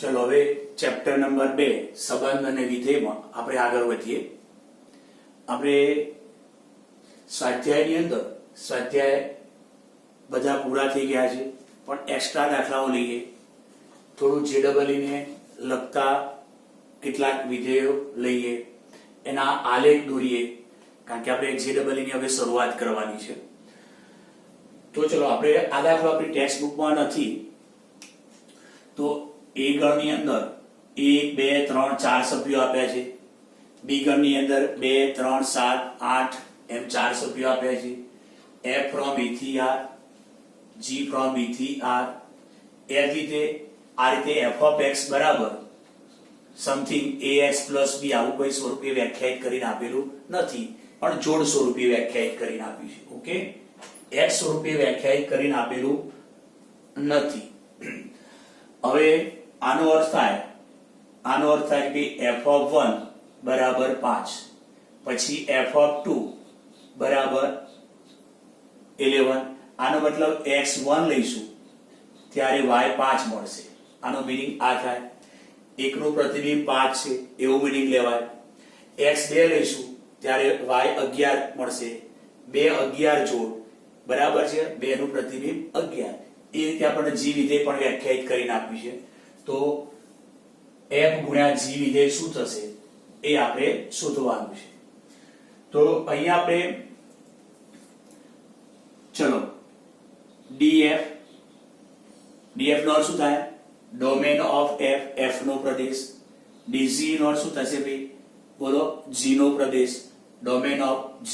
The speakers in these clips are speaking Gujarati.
चलो હવે ચેપ્ટર નંબર 2 સંબંધ અને વિધેયમાં આપણે આગળ વધીએ। આપણે સ્વાધ્યાયની અંદર સ્વાધ્યાય બધા પૂરા થઈ ગયા છે, પણ એક્સ્ટ્રા દાખલાઓ લઈએ, થોડું જેડબલઈ ને લગતા કેટલાક વિધેયો લઈએ, એના આલેખ દોરીએ, કારણ કે આપણે જેડબલઈ ની હવે શરૂઆત કરવાની છે। તો ચલો આપણે આ દાખલો આપણી ટેક્સ્ટ બુકમાં નથી, તો ए गण ની અંદર 1 2 3 4 સભ્યો આપ્યા છે, બી ગણ ની અંદર 2 3 7 8 એમ 4 સભ્યો આપ્યા છે, f from a થી r, g from b થી r, એ રીતે આ રીતે f of x બરાબર સમથિંગ ax b આવું કોઈ સ્વરૂપે વ્યાખ્યાયિત કરીને આપેલું નથી, પણ જોડ સ્વરૂપે વ્યાખ્યાયિત કરીને આપ્યું છે। ઓકે, x સ્વરૂપે વ્યાખ્યાયિત કરીને આપેલું નથી। હવે આનો અર્થ થાય કે f of 1 બરાબર 5, પછી f of 2 બરાબર 11, આનો મતલબ x1 લઈશું ત્યારે y5 મળશે। આનો મીનિંગ આ થાય, એકનું પ્રતિબિંબ 5 છે એવું મીનિંગ લેવાય। x2 લઈશું ત્યારે y11 મળશે, 2 11 જોડ બરાબર છે, 2 નું પ્રતિબિંબ 11। એ રીતે આપણે g વિધેય પણ વ્યાખ્યાયિત કરીને આપ્યું છે, તો f ગુણ્યા g વિધેય શું થશે એ આપણે શોધવાનું છે। તો અહીંયા આપણે ચલો df નો અર્થ શું થાય? Domain of f no Pradesh. dg નો અર્થ શું થશે ભાઈ? બોલો, g no Pradesh, domain of g।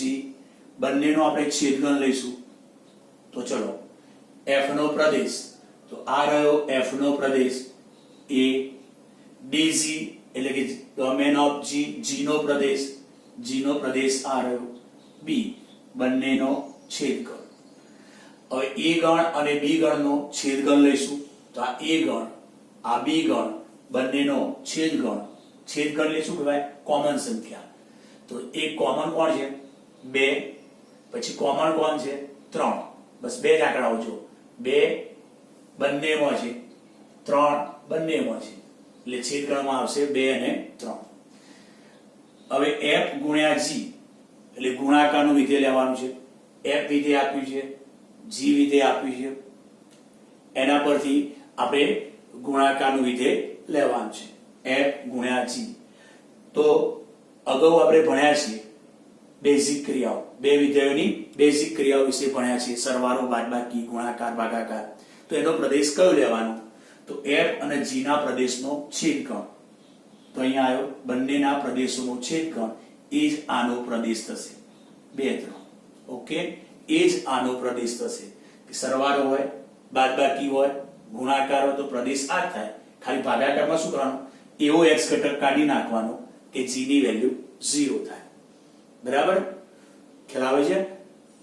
બંનેનો આપણે છેદગણ લઈશું, તો ચલો f નો પ્રદેશ, તો આ રહ્યો f no Pradesh a, dg એટલે કે ડોમેન ઓફ g, g નો પ્રદેશ આ રહ્યો b, બંનેનો છેદગણ। હવે a ગણ અને b ગણનો છેદગણ લઈશું, તો આ a ગણ આ b ગણ બંનેનો છેદગણ એટલે શું કહેવાય? કોમન સંખ્યા। તો એક કોમન કોણ છે? 2, પછી કોમન કોણ છે? 3, બસ બે જ આંકડાઓ જો, 2 બંનેમાં છે, 3 બંનેમાં છે, એટલે છેદગણમાં આવશે 2 અને 3। હવે f ગુણ્યા g એટલે ગુણાકારનું વિધેય લેવાનું છે। f વિધેય આપ્યું છે, g વિધેય આપ્યું છે, એના પરથી આપણે ગુણાકારનું વિધેય લેવાનું છે, f ગુણ્યા g। તો અગાઉ આપણે ભણ્યા છીએ બેઝિક ક્રિયાઓ, બે વિધેયોની બેઝિક ક્રિયાઓ વિશે ભણ્યા છીએ, સરવાળો, બાદબાકી, ગુણાકાર, ભાગાકાર। તો એનો પ્રદેશ કયો લેવાનો? તો f અને g ના પ્રદેશનો છેદગણ। તો અહીંયા આવ્યો બંનેના પ્રદેશોનો છેદગણ, એ જ આનો પ્રદેશ થશે, 2 3। ઓકે, એ જ આનો પ્રદેશ થશે। સરવાળો હોય, બાદબાકી હોય, ગુણાકાર હોય તો પ્રદેશ આ જ થાય। ખાલી ભાગાકારમાં શું કરવાનું? એવો x ઘટક કાઢી નાખવાનો કે g ની વેલ્યુ 0 થાય। બરાબર, ખ્યાલ આવે છે?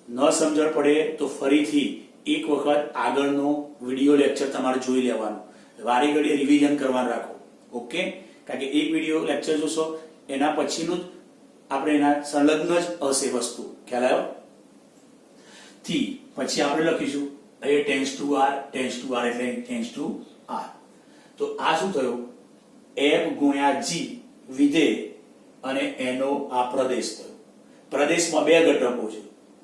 ન સમજણ પડે તો ફરીથી એક વખત આગળનો વિડિયો લેક્ચર તમારે જોઈ લેવાનો, વારે ઘડીએ રિવિઝન કરવાનું રાખો। ઓકે, કારણ કે એક વિડિયો લેક્ચર જોશો એના પછીનું આપણે એના સંલગ્ન જ હશે વસ્તુ, ખ્યાલ આવ્યો? થી પછી આપણે લખીશું a ટેન્ડ્સ ટુ r એટલે ટેન્ડ્સ ટુ r। તો આ શું થયું? f ગુણ્યા g વિધેય અને એનો આ પ્રદેશ થયો। પ્રદેશમાં બે ઘટકો છે,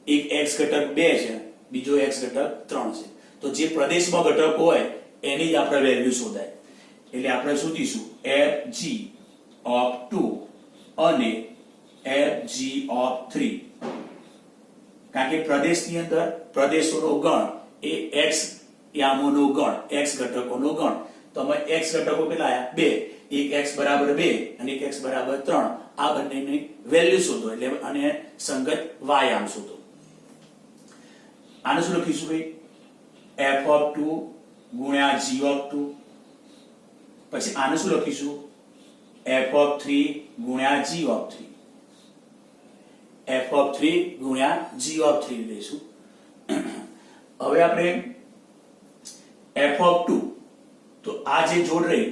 એક x ઘટક 2 છે, બીજો x ઘટક 3 છે। તો જે પ્રદેશમાં ઘટકો હોય એની જ આપણે વેલ્યુ શોધાય, એટલે આપણે શોધીશું fg of 2 અને fg of 3, કારણ કે પ્રદેશની અંદર પ્રદેશોનો ગણ એ x યામોનો ગણ, x ઘટકોનો ગણ। તો અમે x ઘટકો કેટલા આવ્યા? 2, એક x બરાબર 2 અને એક x બરાબર 3, આ બંનેની વેલ્યુ શોધો, એટલે અને સંગત y આમ શોધો। આને શું લખીશું ભાઈ? f of 2 ગુણ્યા g of 2, પછી આને શું લખીશું? f of 3 ગુણ્યા g of 3, f of 3 ગુણ્યા g of 3 લઈશું। હવે આપણે f of 2, તો આ જે જોડ રહી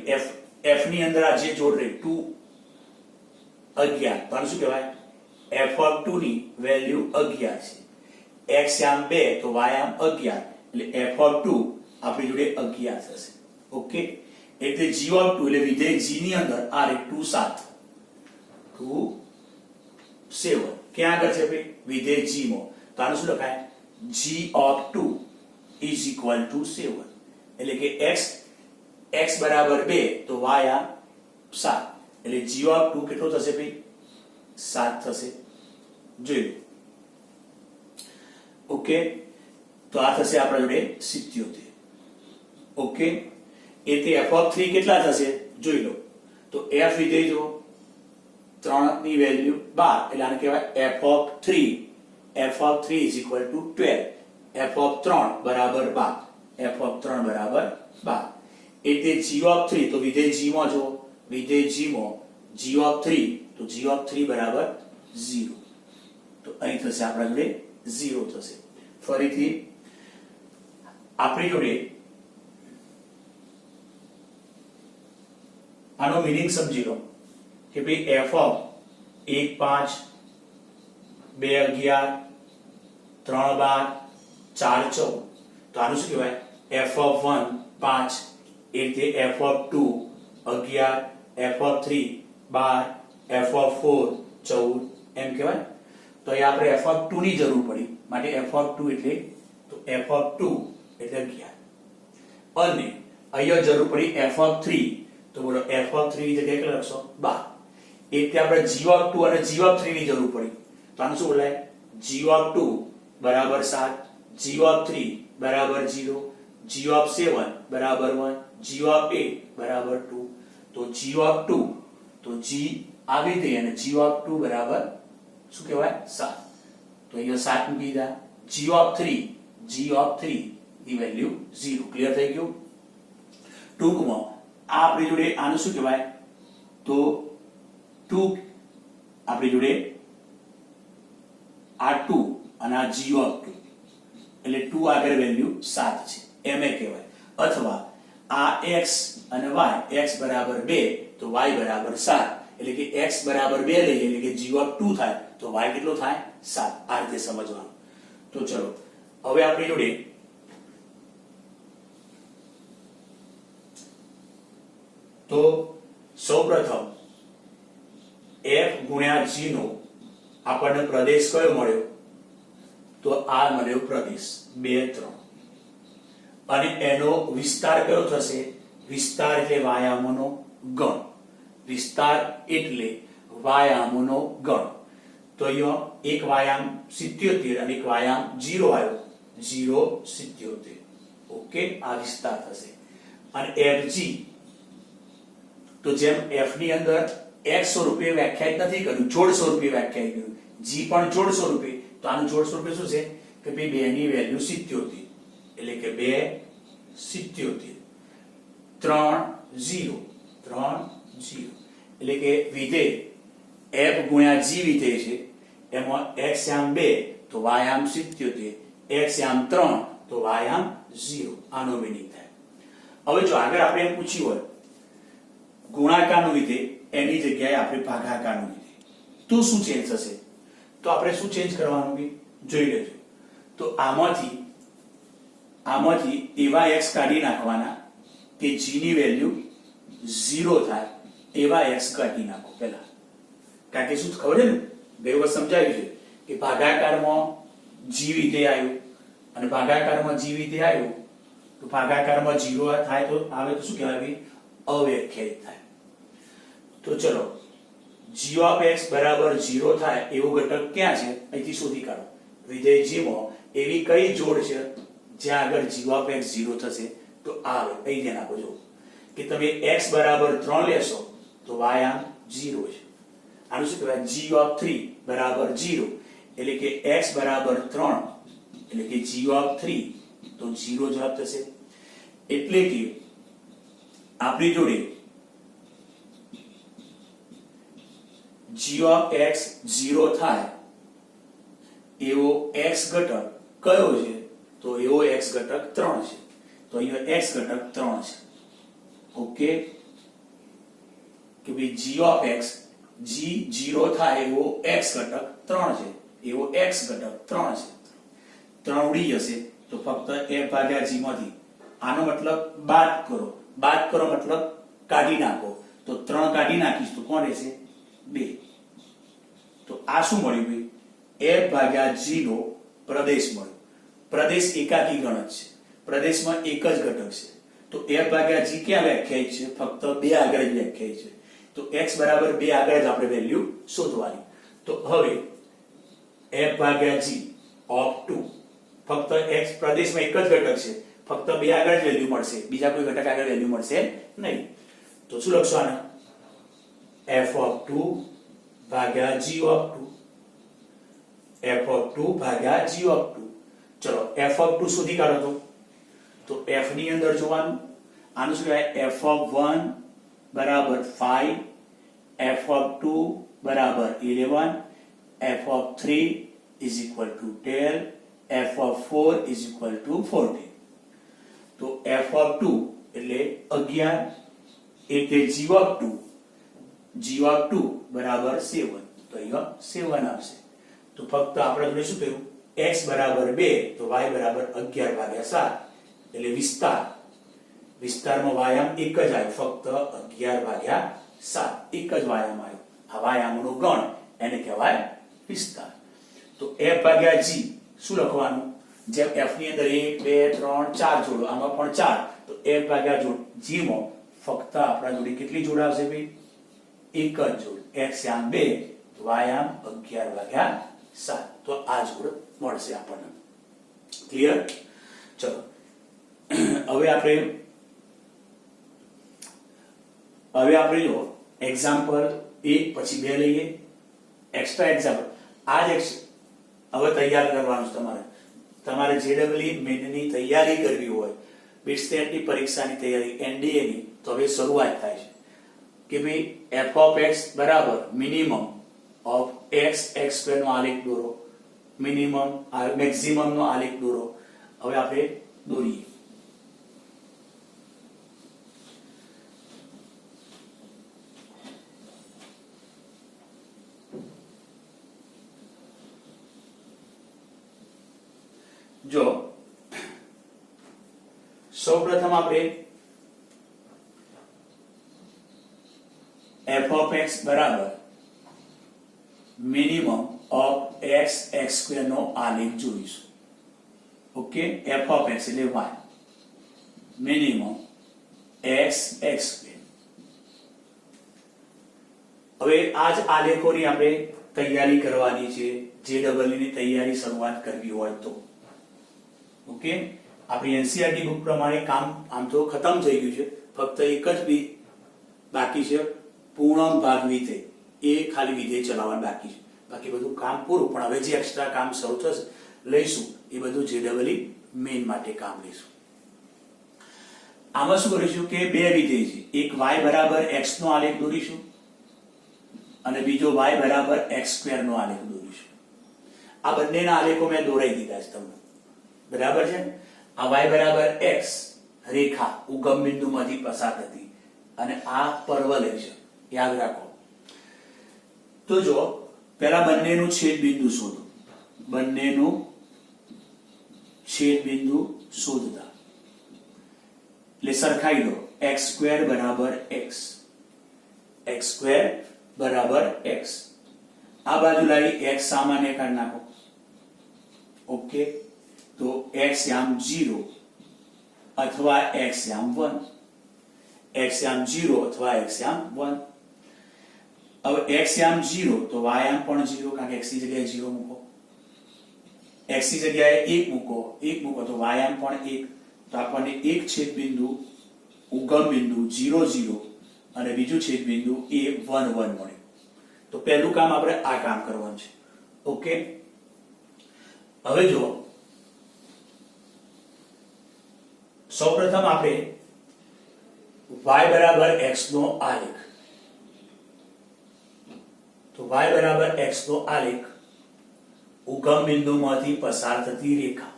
f ની અંદર આ જે જોડ રહી 2 11, તો આને શું કહેવાય? f of 2 ની વેલ્યુ 11 છે, x આમ 2 તો y આમ 11, એટલે f of 2 આપણી જોડે 11 થશે। ઓકે, એટલે g ઓફ 2 એટલે વિધેય g ની અંદર આ રે 2 7 2 7 ક્યાં આગળ છે ભાઈ વિધેય g માં તો આનું શું લખાય g of 2 is equal to 7 એટલે કે x બરાબર 2 તો y આ 7 એટલે g of 2 કેટલો થશે ભાઈ 7 થશે જોઈ લો ઓકે તો આ થશે આપણા જોડે 77 ઓકે એટલે f of 3 કેટલા થશે જોઈ લો તો f વિધેય જો 3 ની વેલ્યુ 12 એટલે આને કહેવાય f of 3 is equal to 12 f of 3 બરાબર 12 f of 3 બરાબર 12 એટલે g of 3 તો વિધેય g માં જો વિધેય g માં g of 3 તો g of 3 બરાબર 0 તો અહીં થશે આપણા જોડે 0 થશે ફરીથી આપણી જોડે આનો મીનિંગ સમજી લો કે ભાઈ f of 1 5 2 11 3 12 4 14 તો આનું શું કહેવાય f of 1 5 એટલે f of 2 11 f of 3 12 f of 4 14 એમ કહેવાય તો અહીં આપણે f of 2 ની જરૂર પડી માટે f of 2 એટલે તો f of 2 એટલે 11 અને અહીંયા જરૂર પડી f of 3 તો બોલો f of 3 ની જગ્યાએ કેટલા લખશો 12 એટલે આપણે g of 2 અને g of 3 ની જરૂર પડી તો આનું શું બોલાય g of 2 બરાબર 7 g of 3 બરાબર 0 g of 7 બરાબર 1 g of 8 બરાબર 2 તો g of 2 તો g આવી ગઈ અને g of 2 બરાબર શું કહેવાય 7 તો અહીંયા 7 મૂકી દીધા g of 3 ની વેલ્યુ 0 ક્લિયર થઈ ગયું ટૂંકમાં આ આપણી જોડે આનું શું કહેવાય તો 2 આપણી જોડે આ 2 અને આ g of 2 એટલે 2 આગળ વેલ્યુ 7 છે એમ એ કહેવાય અથવા આ x અને y x બરાબર 2 તો y બરાબર 7 એટલે કે x બરાબર 2 લઈએ એટલે કે g of 2 થાય તો y કેટલો થાય 7 આ રીતે સમજવાનું તો ચલો હવે આપણી જોડે તો સૌપ્રથમ f ગુણ્યા g નો આપણને પ્રદેશ કયો મળ્યો તો આ મળ્યો પ્રદેશ 2 3 અને એનો વિસ્તાર કયો થશે વિસ્તાર એટલે વાયામોનો ગણ વિસ્તાર એટલે વાયામોનો ગણ તો અહીંયા એક વાયામ 77 અને એક વાયામ 0 આવ્યો 0 77 ઓકે આ વિસ્તાર થશે અને fg તો જેમ f ની અંદર x સ્વરૂપે વ્યાખ્યાયિત નથી કર્યું જોડ સ્વરૂપે વ્યાખ્યાયિત કર્યું g પણ જોડ સ્વરૂપે તો આનું જોડ સ્વરૂપે શું છે કે ભાઈ 2 ની વેલ્યુ 77 એટલે કે 2 77 3 0 એટલે કે વિધેય f ગુણ્યા g વિધેય છે એમાં x આમ 2 તો y આમ 77 x આમ 3 તો y આમ 0 આનો મીનિંગ થાય હવે જો આગળ આપણે એમ પૂછ્યું હોય ગુણાકારનું વિધેય એની જગ્યાએ આપણે ભાગાકારનું વિધેય તો શું ચેન્જ થશે તો આપણે શું ચેન્જ કરવાનું કે જોઈ લેજો તો આમાંથી એવા x કાઢી નાખવાના કે g ની વેલ્યુ 0 થાય એવા x કાઢી નાખો પહેલા કારણ કે શું ખબર છે ને બે વખત સમજાવ્યું છે કે ભાગાકારમાં g વિધેય આવ્યું અને ભાગાકારમાં g વિધેય આવ્યું તો ભાગાકારમાં 0 થાય તો આવે તો શું કહેવાય અવ્યાખ્યાયિત થાય તો ચલો g of x બરાબર 0 થાય એવો ઘટક ક્યાં છે અહીંથી શોધી કાઢો વિધેય g માં એવી કઈ જોડ છે જ્યાં આગળ g of x 0 થશે તો આવે અહીં ધ્યાન આપો જો કે તમે x બરાબર 3 લેશો તો y આમ 0 છે આનું શું કહેવાય g of 3 બરાબર 0 એટલે કે x બરાબર 3 એટલે કે g of 3 તો 0 જવાબ થશે એટલે કે આપણી જોડે g of x 0 થાય એવો x ઘટક કયો છે તો એવો x ઘટક 3 છે તો અહીંયા x ઘટક 3 છે ઓકે કે ભાઈ g of x g 0 થાય એવો x ઘટક 3 છે એવો x ઘટક 3 છે 3 ઉડી જશે તો ફક્ત f ભાગ્યા g માંથી આનો મતલબ બાદ કરો બાદ કરો મતલબ કાઢી નાખો, તો 3 કાઢી નાખીશ તો કોણ રહેશે? 2. તો આ શું મળ્યું ભાઈ? f ભાગ્યા g નો પ્રદેશ મળ્યો. પ્રદેશ એકાકી ગણક છે, પ્રદેશમાં એક જ ઘટક છે, તો f ભાગ્યા g ક્યાં વ્યાખ્યાયિત છે? ફક્ત 2 આગળ જ વ્યાખ્યાયિત છે. તો x બરાબર 2 આગળ જ આપણે વેલ્યુ શોધવાની. તો હવે f ભાગ્યા g ઓફ 2, ફક્ત x પ્રદેશમાં એક જ ઘટક છે, ફક્ત 2 આગળ જ વેલ્યુ મળશે, બીજા કોઈ ઘટક આગળ વેલ્યુ મળશે નહીં. તો શું લખશું આને? f ઓફ 2 ભાગ્યા g ઓફ 2, f ઓફ 2 ભાગ્યા g ઓફ 2. ચલો f ઓફ 2 શોધી કાઢો. તો f ની અંદર જોવાનું, આનું શું કહેવાય? f ઓફ 1 બરાબર 5, f ઓફ 2 બરાબર 11, f of 3 is equal to 12, f of 4 is equal to 14. તો f of 2 એટલે 11, એટલે g of 2, g of 2 બરાબર 7, તો અહીંયા 7 આવશે. તો ફક્ત આપણે જોડે શું કહ્યું? x બરાબર 2, તો y બરાબર 11 ભાગ્યા 7, એટલે વિસ્તારમાં વાયામ એક જ આવ્યો, ફક્ત 11 ભાગ્યા 7 એક જ વાયામ આવ્યો. આ વાયામનો ગણ એને કહેવાય વિસ્તાર. તો f ભાગ્યા g શું લખવાનું? જેમ f ની અંદર 1 2 3 4 જોડો, આમાં પણ 4, તો f ભાગ્યા g માં ફક્ત આપણા જોડે કેટલી જોડ આવશે ભાઈ? એક જ જોડ. x આમ 2, y આમ 11 ભાગ્યા 7, તો આ જોડ મળશે આપણને. ક્લિયર? ચલો હવે આપણે જો એક્ઝામ્પલ 1 પછી 2 લઈએ, એક્સ્ટ્રા એક્ઝામ્પલ. આ જ હવે તૈયાર કરવાનું છે તમારે જેડબલઈ મેનની તૈયારી કરવી હોય, બીટસ્ટેટની પરીક્ષાની તૈયારી, એનડીએ ની, તો હવે શરૂઆત થાય છે કે ભાઈ f of x બરાબર મિનિમમ ઓફ x x² નો આલેખ દોરો, મિનિમમ મેક્સિમમ નો આલેખ દોરો. હવે આપણે દોરીએ. જો સૌપ્રથમ આપણે f of x બરાબર મિનિમમ ઓફ x x² નો આલેખ જોઈશું. ઓકે, f of x એટલે y મિનિમમ x x². હવે આ જ આલેખોની આપણે તૈયારી કરવાની છે, જેડબલઈ ની તૈયારી શરૂઆત કરવી હોય તો. ઓકે, આપણી એનસીઈઆરટી બુક પ્રમાણે કામ આમ તો ખતમ થઈ ગયું છે, ફક્ત એક જ બાકી છે, પૂર્ણ ભાગ વિધેય. એ ખાલી વિધેય ચલાવવાનું બાકી છે, બાકી બધું કામ પૂરું. પણ હવે જે એક્સ્ટ્રા કામ શરૂ થશે લઈશું એ બધું જેડબલઈ મેઇન માટે કામ લઈશું. આમાં શું કરીશું કે 2 વિધેય છે, એક y બરાબર x નો આલેખ દોરીશું અને બીજો y બરાબર x² નો આલેખ દોરીશું. આ બંનેના આલેખો મેં દોરાઈ દીધા છે તમને, બરાબર છે. આ y બરાબર x રેખા ઉગમ બિંદુમાંથી પસાર થતી અને આ પરવલય છે, યાદ રાખો. તો જો પહેલા બંનેનું છેદ બિંદુ શોધો, બંનેનું છેદ બિંદુ શોધતા એટલે સરખાઈ દો. x² બરાબર x, x² બરાબર x. આ બાજુ લાવી x સામાન્ય કાઢી નાખો. ઓકે, તો x યામ 0 અથવા x યામ 1, x યામ 0 અથવા x યામ 1. હવે x યામ 0 તો y યામ પણ 0, કારણ કે x ની જગ્યાએ 0 મૂકો, x ની જગ્યાએ 1 મૂકો, 1 મૂકો તો y યામ પણ 1. તો આપણને એક છેદ બિંદુ ઉગમ બિંદુ 0 0 અને બીજું છેદ બિંદુ a 1 1 મળે. તો પહેલું કામ આપણે આ કામ કરવાનું છે. ઓકે, હવે જો સૌપ્રથમ આપણે y બરાબર x નો આલેખ, તો y બરાબર x નો આલેખ ઉગમ બિંદુમાંથી પસાર થતી રેખા.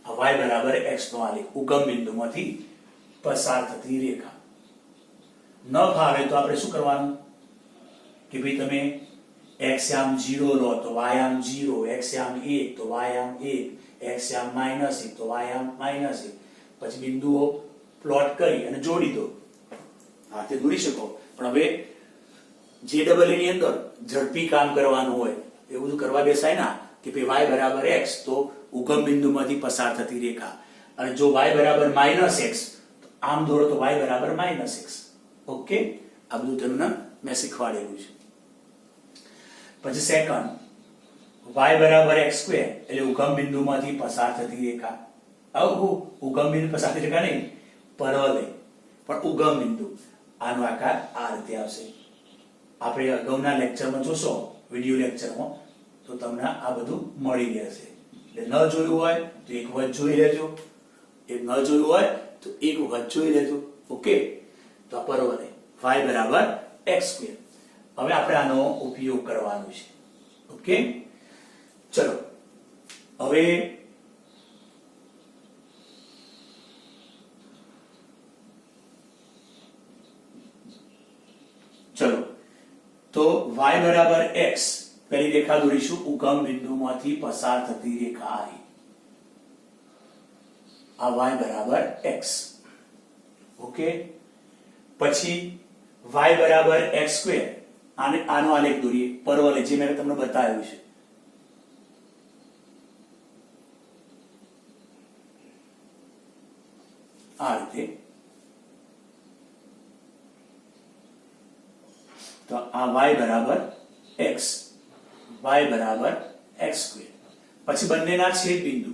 આ y બરાબર x નો આલેખ ઉગમ બિંદુમાંથી પસાર થતી રેખા. ન ફાવે તો આપણે શું કરવાનું કે ભાઈ તમે x યામ 0 લો તો y યામ 0, x યામ 1 તો y યામ 1, x યામ -1 તો y યામ -1, પછી બિંદુઓ પ્લોટ કરી અને જોડી દો. હાથે દોરી શકો, પણ હવે JEE ની અંદર ઝડપી કામ કરવાનું હોય એવું બધું કરવા બેસાય ના કે ભાઈ y બરાબર x તો ઉગમ બિંદુમાંથી પસાર થતી રેખા, અને જો y બરાબર -x તો આમ દોરો તો y બરાબર -x. ઓકે, આ બધું તમને મેં શીખવાડેલું છે. પછી સેકન્ડ, y બરાબર x2 એટલે ઉગમ બિંદુમાંથી પસાર થતી રેખા. ઉગમ બિંદુ પસાર થતી રેખા નહીં, પરવલય પણ ઉગમ બિંદુ, આનો આકાર આ રીતે આવશે. આપણે અગાઉના લેક્ચરમાં જોશો, વિડિયો લેક્ચરમાં, તો તમને આ બધું મળી રહેશે. એટલે ન જોયું હોય તો એક વખત જોઈ લેજો, ન જોયું હોય તો એક વખત જોઈ લેજો. ઓકે, તો આ પરવલય y બરાબર x2. હવે આપણે આનો ઉપયોગ કરવાનો છે. ઓકે, ચલો હવે તો y બરાબર x પહેલી રેખા દોરીશું, ઉગમ બિંદુમાંથી પસાર થતી રેખા આ y બરાબર x. ઓકે, પછી y બરાબર x2, આનો આલેખ દોરીએ, પરવલય જે મેં તમને બતાવ્યું છે. આ રીતે તો આ y બરાબર x, y બરાબર x2. પછી બંનેના છેદ બિંદુ,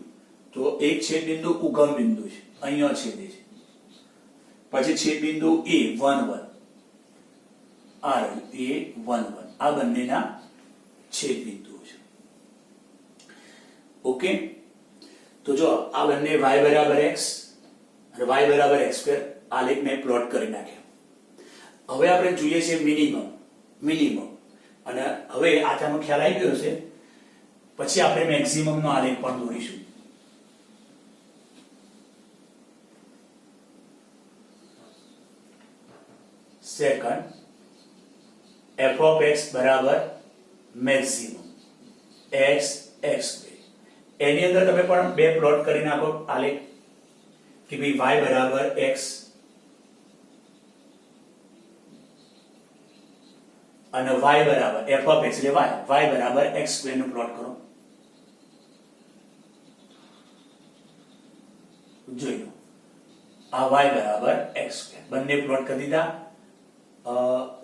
તો એક છેદ બિંદુ ઉગમ બિંદુ છે, અહીંયા છેદે છે. પછી છેદ બિંદુ a11, આ a11, આ બંનેના છેદ બિંદુઓ છે. ઓકે, તો જો આ બંને y બરાબર x અને y બરાબર x2 આલેખ મેં પ્લોટ કરી નાખ્યા. હવે આપણે જોઈએ છે મિનિમમ, અને હવે આ તમને ખ્યાલ આવી ગયો છે. પછી આપણે મેક્સિમમ નો આલેખ પણ દોરીશું. સેકન્ડ, f of x બરાબર મેક્સિમમ x x2. એની અંદર તમે પણ બે પ્લોટ કરી નાખો આલેખ કે ભાઈ y બરાબર x અને y બરાબર f of x એટલે y બરાબર x2 નું પ્લોટ કરો. જોઈ લો, આ y બરાબર x2 બંને પ્લોટ કરી દીધા.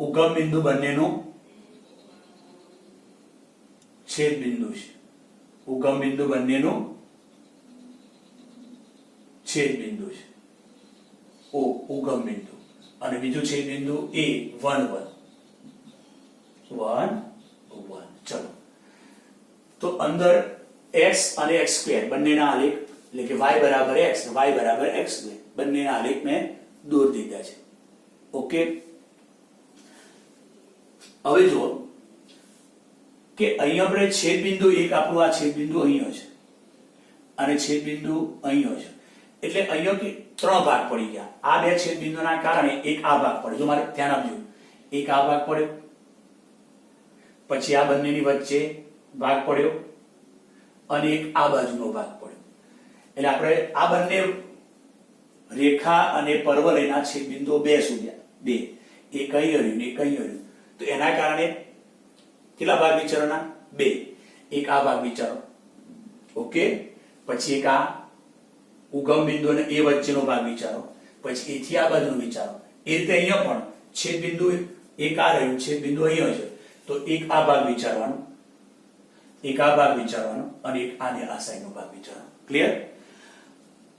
ઉગમ બિંદુ બંનેનું છેદ બિંદુ છે, ઉગમ બિંદુ બંનેનું છેદ બિંદુ છે, ઉગમ બિંદુ, અને બીજું છેદ બિંદુ a11. ચલો, તો અંદર x અને x2 બંનેના આલેખ એટલે કે y બરાબર x y બરાબર x2 બંનેના આલેખ મેં દોરી દીધા છે. ઓકે, હવે જુઓ કે અહીંયા આપણે છેદ બિંદુ એક આપણું આ છેદ બિંદુ અહીંયા છે અને છેદ બિંદુ અહીંયા છે, એટલે અહીંયા કે ત્રણ ભાગ પડી ગયા. આ બે છેદ બિંદુના કારણે એક આ ભાગ પડ્યો. જો મારે ધ્યાન આપજો, એક આ ભાગ પડ્યો, પછી આ બંનેની વચ્ચે ભાગ પડ્યો, અને એક આ બાજુનો ભાગ પડ્યો. એટલે આપણે આ બંને રેખા અને પરવલયના છેદ બિંદુઓ બે શોધ્યા, બે, એક અહીં રહ્યું ને એક અહીં રહ્યું. તો એના કારણે કેટલા ભાગ વિચારોના? બે. એક આ ભાગ વિચારો. ઓકે, પછી એક આ ઉગમ બિંદુ અને એ વચ્ચેનો ભાગ વિચારો, પછી એથી આ બાજુનો વિચારો. એ રીતે અહીંયા પણ છેદ બિંદુ એક આ રહ્યું, છેદ બિંદુ અહીંયા છે, તો એક આ ભાગ વિચારવાનો, એક આ ભાગ વિચારવાનો, અને એક આને આ સાઈડનો ભાગ વિચારવાનો. ક્લિયર?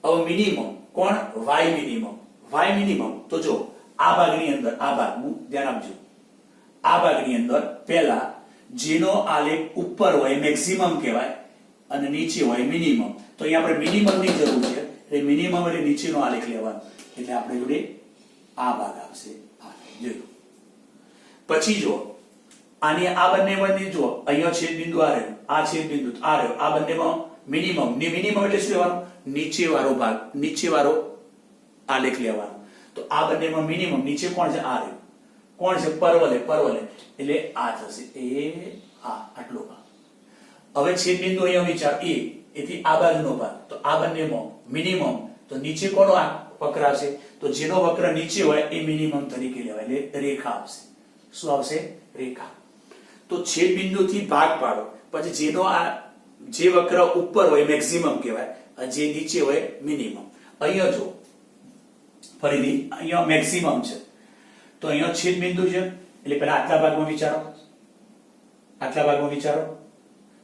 હવે મિનિમમ કોણ? y minimum. તો જો આ ભાગની અંદર, આ ભાગનું ધ્યાન આપજો, આ ભાગની અંદર પહેલા જેનો આલેખ ઉપર હોય મેક્સિમમ કહેવાય અને નીચે હોય મિનિમમ. તો અહીંયા આપણે મિનિમમની જરૂર છે, એટલે મિનિમમ એટલે નીચેનો આલેખ લેવાનો. એટલે આપણે જોડે આ ભાગ આવશે, આ જોજો. પછી જો આની આ બંને જો અહીંયા છેદ બિંદુ આ રહ્યો, આ છેદ બિંદુ આ રહ્યો, આ બંનેમાં મિનિમમ એટલે શું લેવાનું? નીચે વાળો ભાગ, નીચે વાળો આલેખ લેવાનો. તો આ બંનેમાં મિનિમમ નીચે કોણ છે? આ રહ્યું. કોણ છે? પરવલય. એટલે આ થશે, એ આટલો ભાગ. હવે છેદ બિંદુ અહીંયા વિચાર એથી આ બાજુનો ભાગ, તો આ બંનેમાં મિનિમમ, તો નીચે કોનો પકડાશે? તો જેનો વક્ર નીચે હોય એ મિનિમમ તરીકે લેવાય, એટલે રેખા આવશે. શું આવશે? રેખા. તો છેદ બિંદુથી ભાગ પાડો, પછી જેનો આ જે વક્ર ઉપર હોય મેક્સિમમ કહેવાય, જે નીચે હોય મિનિમમ. અહીંયા જો ફરીથી અહીંયા મેક્સિમમ છે, તો અહીંયા છેદ બિંદુ છે, એટલે પહેલા આટલા ભાગમાં વિચારો, આટલા ભાગમાં વિચારો,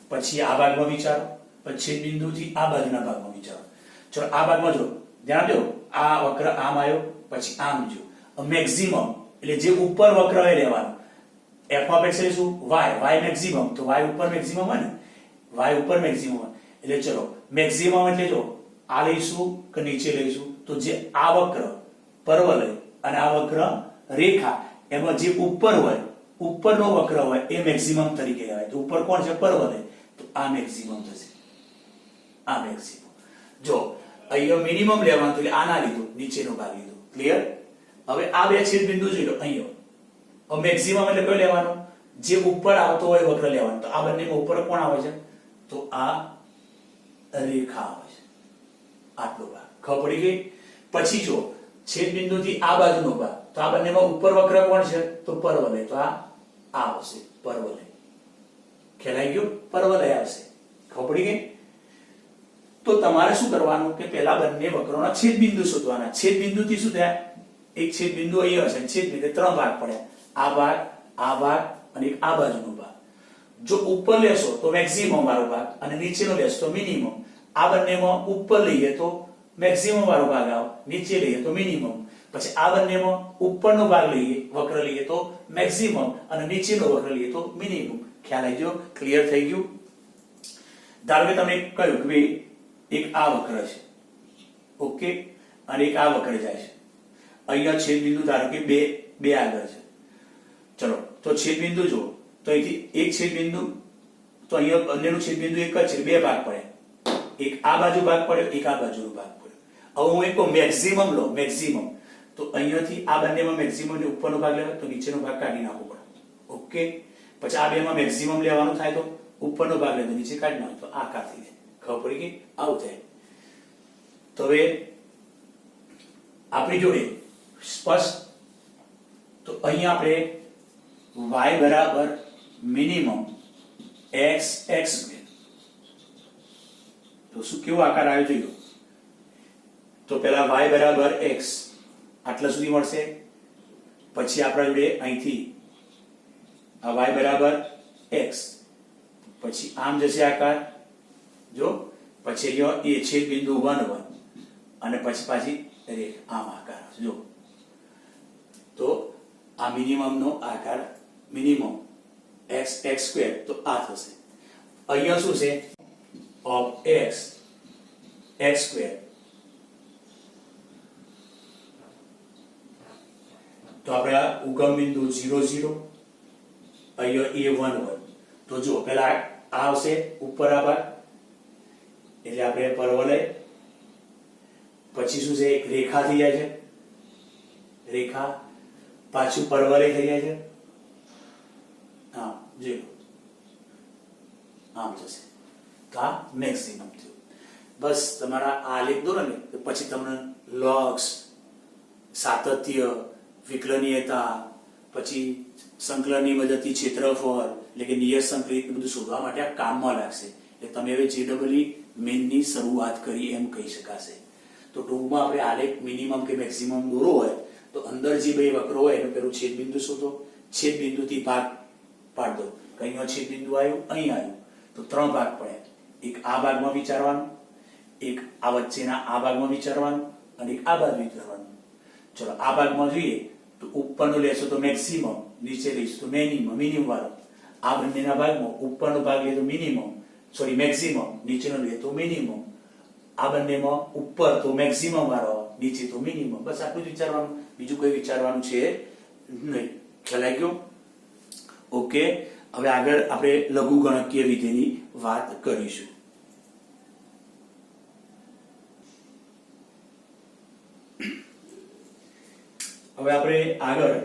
પછી આ ભાગમાં વિચારો, પછી છેદ બિંદુથી આ બાજુના ભાગમાં વિચારો. ચલો આ ભાગમાં જો ધ્યાન દો, આ વક્ર આમ આવ્યો, પછી આમ જો મેક્સિમમ એટલે જે ઉપર વક્ર હોય લેવાનું. f ઓફ x એટલે શું? y મેક્સિમમ, તો y ઉપર મેક્સિમમ હોય ને, y ઉપર મેક્સિમમ હોય એટલે ચલો મેક્સિમમ એટલે જો આ લઈશું કે નીચે લઈશું, તો જે આ વક્ર પરવલય અને આ વક્ર રેખા, એમાં જે ઉપર હોય, ઉપરનો વક્ર હોય એ મેક્સિમમ તરીકે લેવાય. તો ઉપર કોણ છે? પરવલય, તો આ મેક્સિમમ થશે, આ મેક્સિમમ. જો અહીંયા મિનિમમ લેવાનું એટલે આ ના લીધું, નીચેનો ભાગ લીધો. ક્લિયર? હવે આ બે છેદ બિંદુ જોઈ લો. અહીંયા મેક્સિમમ એટલે કયો લેવાનો? જે ઉપર આવતો હોય વક્ર લેવાનો. તો આ બંનેમાં ઉપર કોણ આવે છે? તો આ રેખા આવે છે, આટલો ભાગ. ખબર પડી ગઈ? પછી જો છેદ બિંદુથી આ બાજુનો ભાગ, તો આ બંનેમાં ઉપર વક્ર કોણ છે? તો પરવલય, તો આ આવશે પરવલય. ખ્યાલ ગયો? પરવલય આવશે. ખબર પડી ગઈ? તો તમારે શું કરવાનું કે પહેલા બંને વક્રોના છેદ બિંદુ શોધવાના. છેદ બિંદુથી શું થયા? એક છેદ બિંદુ અહીંયા હશે, છેદ બિંદુ ત્રણ ભાગ પડ્યા, આ ભાગ અને એક આ બાજુનો ભાગ. જો ઉપર લેશો તો મેક્સિમમ વાળો ભાગ અને નીચેનો લેશો તો મિનિમમ. આ બંનેમાં ઉપર લઈએ તો મેક્સિમમ વાળો ભાગ આવે, નીચે લઈએ તો મિનિમમ. પછી આ બંનેમાં ઉપરનો ભાગ લઈએ, વક્ર લઈએ તો મેક્સિમમ અને નીચેનો વક્ર લઈએ તો મિનિમમ. ખ્યાલ આવી ગયો? ક્લિયર થઈ ગયું? ધારો કે તમે કહ્યું કે ભાઈ એક આ વક્ર છે, ઓકે, અને એક આ વક્ર જાય છે. અહીંયા છેદ બિંદુ ધારો કે બે આગળ છે. ચલો તો છેદ બિંદુ જો, તો અહીંથી એક છેદ બિંદુ, તો અહીંયા બંનેનું છેદ બિંદુ એક જ છે, બે ભાગ પડે, એક આ બાજુ ભાગ પડ્યો, એક આ બાજુનો ભાગ પડ્યો. હવે હું એક મેક્સિમમ લો, મેક્સિમમ, તો અહીંયાથી આ બંનેમાં મેક્સિમમ ને ઉપરનો ભાગ લેવાય, તો નીચેનો ભાગ કાઢી નાખવો પડે. ઓકે, પછી આ બેમાં મેક્સિમમ લેવાનું થાય તો ઉપરનો ભાગ લે તો નીચે કાઢી નાખો, તો આ કાઢી દે. ખબર પડી ગઈ? આવું થાય. તો હવે આપણી જોડે સ્પષ્ટ, તો અહીંયા આપણે y બરાબર મિનિમમ x સ્ક્વેર, તો શું કેવો આકાર આવ્યો જોઈ લો. તો પહેલા y બરાબર x આટલા સુધી મળશે, પછી આપણા જોડે અહીંથી આ y બરાબર x, પછી આમ જશે આકાર જો, પછી અહીંયા એ છેદ બિંદુ 1 1 અને પછી પાછી આમ આકાર જો. તો આ મિનિમમ નો આકાર મિનિમમ x સ્ક્વેર, તો આ થશે. અહીંયા શું છે? Of x square. તો આપણે આ ઉગમ બિંદુ 0 0, અહીંયા a 1 1. તો જો પહેલા આ આવશે ઉપર આ ભાગ, એટલે આપણે પરવલય, પછી શું છે? એક રેખા થઈ જાય છે, રેખા, પાછું પરવલય થઈ જાય છે. હા જો આમ થશે, તો આ મેક્સિમમ થયું. બસ તમારા આ આલેખ દોરો ને તો પછી તમને લોગ્સ, સાતત્ય, વિકલનીયતા, પછી સંકલનની મદદથી ક્ષેત્રફળ એટલે કે નિયત સંકલિત બધું શોધવા માટે આ કામમાં લાગશે. એટલે તમે હવે JEE મેઇનની શરૂઆત કરી એમ કહી શકાશે. તો ટૂંકમાં આપણે આલેખ મિનિમમ કે મેક્સિમમ દોરો હોય તો અંદર જે બે વક્રો હોય એનું પેલું છેદ બિંદુ શોધો, છેદ બિંદુથી ભાગ પાડ દો. અહીંયા છેદ બિંદુ આવ્યું, અહીં આવ્યું, તો ત્રણ ભાગ પડે. એક આ ભાગમાં વિચારવાનું, એક આ વચ્ચેના આ ભાગમાં વિચારવાનું અને એક આ બાજુ વિચારવાનું. ચલો આ ભાગમાં જોઈએ તો ઉપરનો લેશો તો મેક્સિમમ, નીચે લઈશું તો મિનિમમ વાળો. આ બંનેના ભાગમાં ઉપરનો ભાગ લે તો મેક્સિમમ, નીચેનો લે તો મિનિમમ. આ બંનેમાં ઉપર તો મેક્સિમમ વાળો, નીચે તો મિનિમમ. બસ આટલું જ વિચારવાનું, બીજું કોઈ વિચારવાનું છે નહીં. ખ્યાલ આવી ગયો? ઓકે, હવે આગળ આપણે લઘુગણકીય વિધેયની વાત કરીશું. હવે આપણે આગળ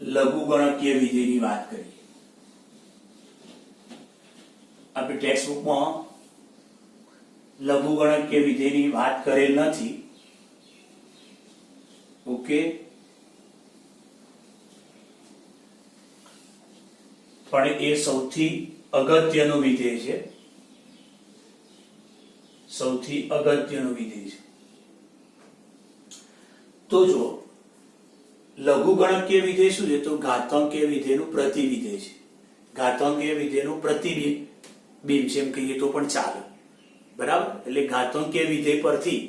લઘુગણકીય વિધેયની વાત કરીએ. આપણે ટેક્સ્ટબુકમાં લઘુગણકીય વિધેયની વાત કરેલ નથી, ઓકે, પણ એ સૌથી અગત્યનું વિધેય છે, સૌથી અગત્યનું વિધેય છે. તો જો લઘુગણકીય વિધેય શું છે? તો ઘાતાંકીય વિધેયનું પ્રતિવિધેય છે. ઘાતાંકીય વિધેયનું પ્રતિબિંબ છે એમ કહીએ તો પણ ચાલે, બરાબર. એટલે ઘાતાંકીય વિધેય પરથી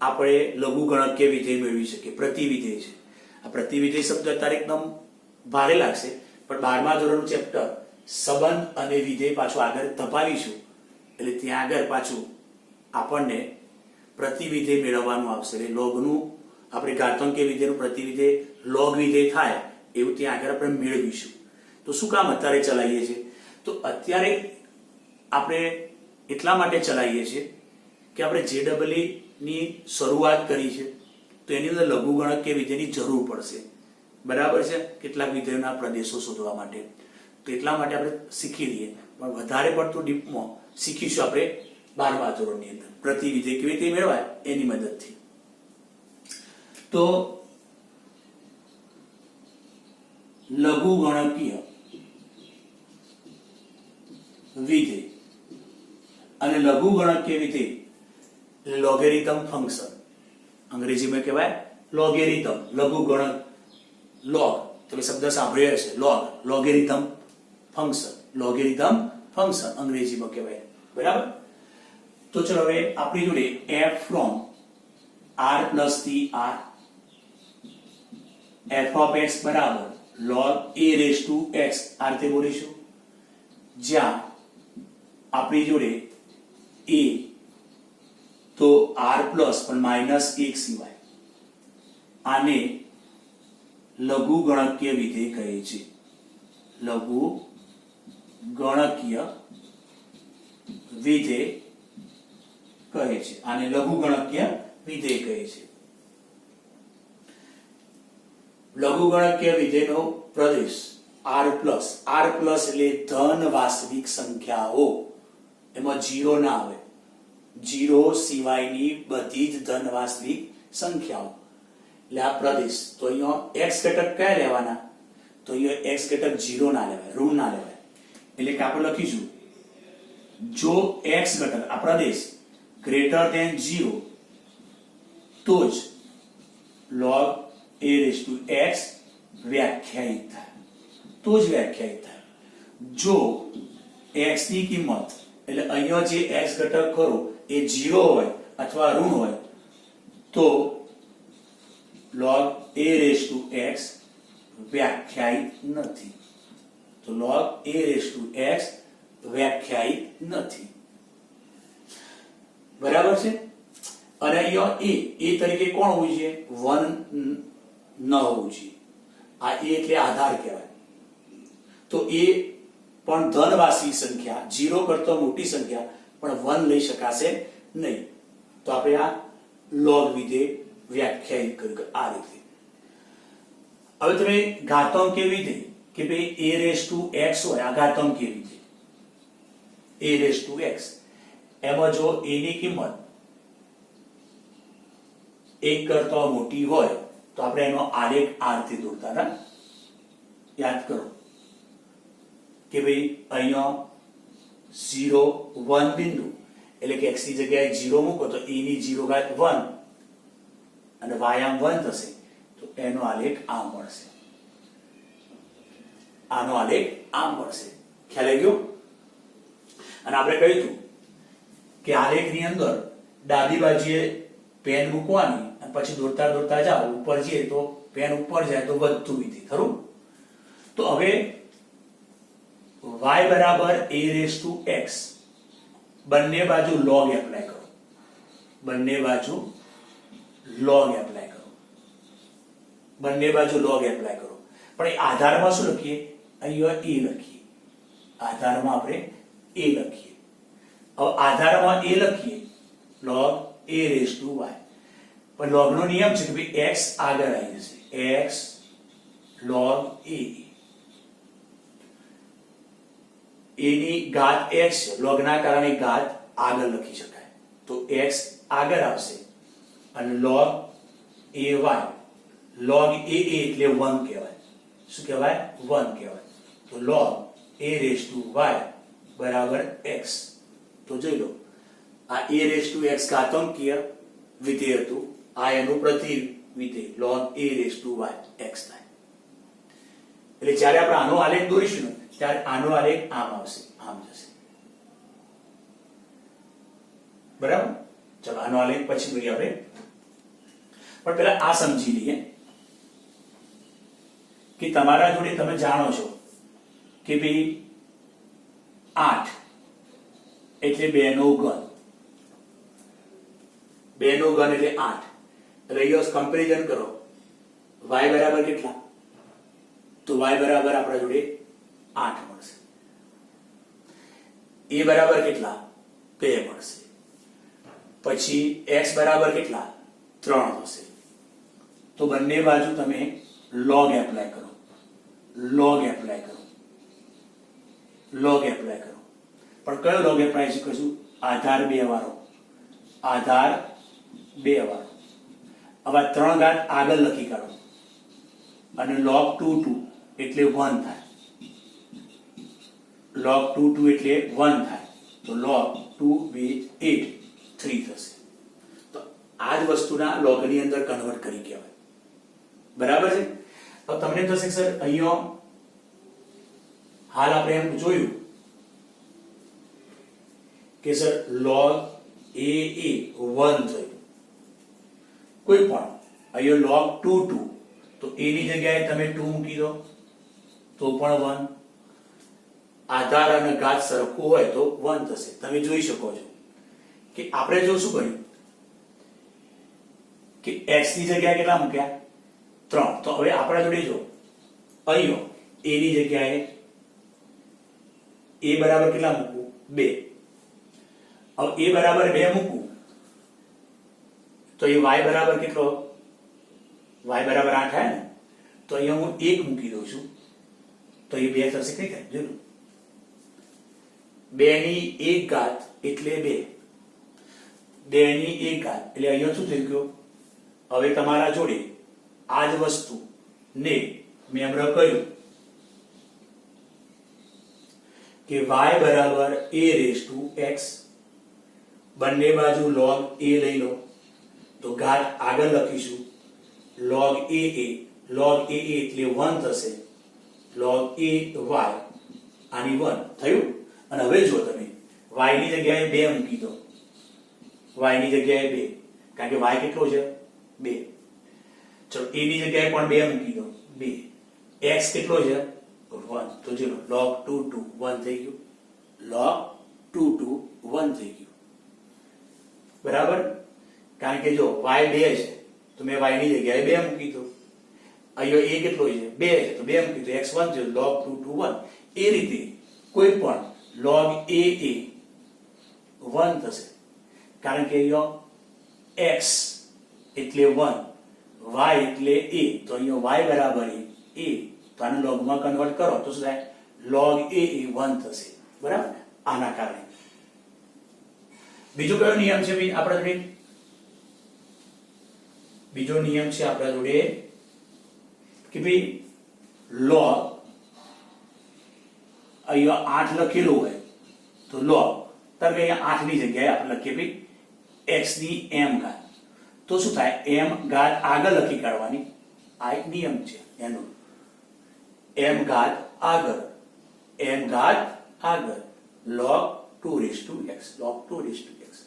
આપણે લઘુગણકીય વિધેય મેળવી શકીએ. પ્રતિવિધેય છે. આ પ્રતિવિધેય શબ્દ અત્યારે એકદમ ભારે લાગશે, પણ 12મા ધોરણનું ચેપ્ટર સંબંધ અને વિધેય પાછું આગળ ધપાવીશું, એટલે ત્યાં આગળ પાછું આપણને પ્રતિવિધેય મેળવવાનું આવશે. એટલે લોગનું આપણે ઘાતાંકીય વિધેયનું પ્રતિવિધેય લોગ વિધેય થાય એવું ત્યાં આગળ આપણે મેળવીશું. તો શું કામ અત્યારે ચલાવીએ છીએ? તો અત્યારે આપણે એટલા માટે ચલાવીએ છીએ કે આપણે JEE ની શરૂઆત કરી છે, તો એની અંદર લઘુગણકીય વિધેયની જરૂર પડશે, બરાબર છે, કેટલાક વિધેયોના પ્રદેશો શોધવા માટે. તો એટલા માટે આપણે શીખી લઈએ, પણ વધારે પડતું ડીપમાં શીખીશું આપણે 12મા ધોરણની અંદર પ્રતિવિધેય કેવી રીતે મેળવાય એની મદદથી. તો લઘુગણકીય વિધેય અને લઘુગણકીય વિધેય લોગેરિધમ ફંક્શન, અંગ્રેજીમાં કહેવાય લોગેરિધમ. લઘુગણક લોગ, તમે શબ્દ સાંભળ્યો હશે, log, logarithm function, logarithm function અંગ્રેજીમાં કહેવાય, બરાબર. તો ચલો હવે આપણી જોડે f from r plus t r, f of x બરાબર log a raised to x આ રીતે બોલીશું, જ્યાં આપણી જોડે a તો r પ્લસ પણ -1 સિવાય, આને લઘુગણકીય વિધેય કહે છે. લઘુગણકીય વિધેય કહે છે, આને લઘુગણકીય વિધેય કહે છે. લઘુગણકીય વિધેયનો પ્રદેશ r પ્લસ એટલે ધન વાસ્તવિક સંખ્યાઓ, એમાં 0 ના આવે, 0 સિવાયની બધી જ ધન વાસ્તવિક સંખ્યાઓ, એટલે આ પ્રદેશ. તો અહીંયા x ઘટક કયા લેવાના? તો અહીંયા x ઘટક 0 ના લેવાય, ઋણ ના લેવાય. એટલે કે આપણે લખીશું જો x ઘટક આ પ્રદેશ ગ્રેટર ધેન 0 તો જ log a raised to x વ્યાખ્યાયિત થાય, તો જ વ્યાખ્યાયિત થાય. જો x ની કિંમત એટલે અહીંયા જે x ઘટક ખરો એ 0 હોય અથવા ઋણ હોય તો log a raised to x વ્યાખ્યાયિત નથી. તો log a raised to x વ્યાખ્યાયિત નથી, બરાબર છે. અને અહીંયા a તરીકે કોણ હોવું જોઈએ? 1 ન હોવું જોઈએ. આ a એટલે આધાર કહેવાય. તો a પણ ધનવાચક સંખ્યા, 0 કરતા મોટી સંખ્યા, પણ 1 લઈ શકાશે નહીં. તો આપણે આ log વિધેય વ્યાખ્યાયિત કર્યું આ રીતે. હવે તમે ઘાતાંકીય વિધેય કે ભાઈ a raised to x હોય, આ ઘાતાંકીય વિધેય a raised to x, એમાં જો a ની કિંમત 1 કરતા મોટી હોય તો આપણે એનો આલેખ આ રીતે દોરતા હતા, યાદ કરો કે ભાઈ અહીંયા 0 1 બિંદુ, એટલે કે x ની જગ્યાએ 0 મૂકો તો e ની 0 ઘાત 1 અને y આમ 1 થશે, તો એનો આલેખ આમ મળશે, આનો આલેખ આમ મળશે. ખ્યાલ આવી ગયો? અને આપણે કહ્યું હતું કે આલેખની અંદર ડાબી બાજુએ પેન મૂકવાની અને પછી દોરતા દોરતા જાઓ, ઉપર જઈએ તો પેન ઉપર જાય તો વધતું વિધેય ખરું. તો હવે y બરાબર a raised to x, બંને બાજુ log એપ્લાય કરો, બંને બાજુ log એપ્લાય કરો, બંને બાજુ log એપ્લાય કરો. પણ એ આધારમાં શું લખીએ? અહીંયા a લખીએ, આધારમાં આપણે a લખીએ. હવે આધારમાં a લખીએ log a raised to y, પણ log નો નિયમ છે કે ભાઈ x આગળ આવી જશે, x log a, a ની ઘાત x છે, log ના કારણે ઘાત આગળ લખી શકાય, તો x આગળ આવશે અને log a ay log a એટલે 1 કહેવાય. શું કહેવાય? 1 કહેવાય. તો log a raised to y બરાબર x. તો જોઈ લો, આ a raised to x ઘાતાંકીય વિધેય હતું, આ એનું પ્રતિ વિધેય log a raised to y x થાય. એટલે જ્યારે આપણે આનો આલેખ દોરીશું ને ત્યારે આનો આલેખ આમ આવશે, આમ જશે. બરાબર? ચલો આનો આલેખ પછી દોરીએ આપણે, પણ પહેલા આ સમજી લઈએ કે તમારા જોડે તમે જાણો છો કે ભાઈ 8 એટલે 2 નો ઘન, 2 નો ઘન એટલે 8. એટલે અહીંયા કમ્પેરિઝન કરો, y બરાબર કેટલા? તો y બરાબર આપણા જોડે 8 મળશે. a બરાબર કેટલા? 2 મળશે. પછી x બરાબર કેટલા? 3 થશે. તો બંને બાજુ તમે log એપ્લાય કરો, log એપ્લાય કરો, log એપ્લાય કરો. પણ કયો log એપ્લાય કરીશું? આધાર 2 વાળો, આધાર 2 વાળો. હવે 3 ઘાત આગળ લખી કાઢો અને log 2 એટલે 1 થાય. log 2 એટલે 1 થાય. તો log 2 with 8 3 થશે. તો આ જ વસ્તુના log ની અંદર કન્વર્ટ કરી કહેવાય. બરાબર છે? તો તમને થશે સર અહીંયા હાલ આપણે એમ જોયું કે સર log a 1 થયું. કોઈ પણ અહીંયા log 2 તો a ની જગ્યાએ તમે 2 મૂકી દો તો પણ 1. આધાર અને ઘાત સરખું હોય તો 1 થશે. તમે જોઈ શકો છો કે આપણે જો શું કર્યું કે x ની જગ્યાએ કેટલા મૂક્યા? 3. તો હવે આપણા જોડે જો અહીંયા a ની જગ્યાએ a બરાબર કેટલા મૂકવું? 2. હવે a બરાબર 2 મૂકવું તો એ y બરાબર કેટલો? y બરાબર 8 થાય ને. તો અહીંયા હું 1 મૂકી દઉં છું તો એ 2 થશે. કઈ થાય? જોયું, 2 ની 1 ઘાત એટલે 2, 2 ની 1 ઘાત એટલે અહીંયા શું થઈ ગયું? હવે તમારા જોડે આ જ વસ્તુ ને મેં હમણાં કહ્યું કે y બરાબર a raised to x, બંને બાજુ log a લઈ લો તો ઘાત આગળ લખીશું log a એટલે 1 થશે. log a y આની 1 થયું. અને હવે જો તમે y ની જગ્યાએ 2 મૂકી દો, y ની જગ્યાએ 2, કારણ કે y કેટલો છે? 2. ચલો a ની જગ્યાએ પણ 2 મૂકી દો, 2. x કેટલો છે? 1. તો ચલો log 2 1 થઈ ગયું, log 2 1 થઈ ગયું. બરાબર? કારણ કે જો y 2 છે તો મેં y ની જગ્યાએ 2 મૂકી દો. અહીંયા a કેટલો છે? 2 છે તો 2 મૂકી દો, x 1 છે, log 2 1. એ રીતે કોઈ પણ log a 1 થશે કારણ કે અહીંયા x એટલે 1, y એટલે a, તો અહીંયા y બરાબર a. તો આને log માં કન્વર્ટ કરો તો શું થાય? log a 1 થશે. બરાબર? આના કારણે બીજો કયો નિયમ છે ભાઈ આપણા જોડે? બીજો નિયમ છે આપણા જોડે કે ભાઈ log અહીંયા 8 લખેલું હોય તો log તમે અહીંયા 8 ની જગ્યાએ આપણે લખીએ ભાઈ x ની m ઘાત. તો શું થાય? m ઘાત આગળ લખી કાઢવાની. આ એક નિયમ છે એનો. m ઘાત આગળ, m ઘાત આગળ, log 2 raised to x, log 2 raised to x.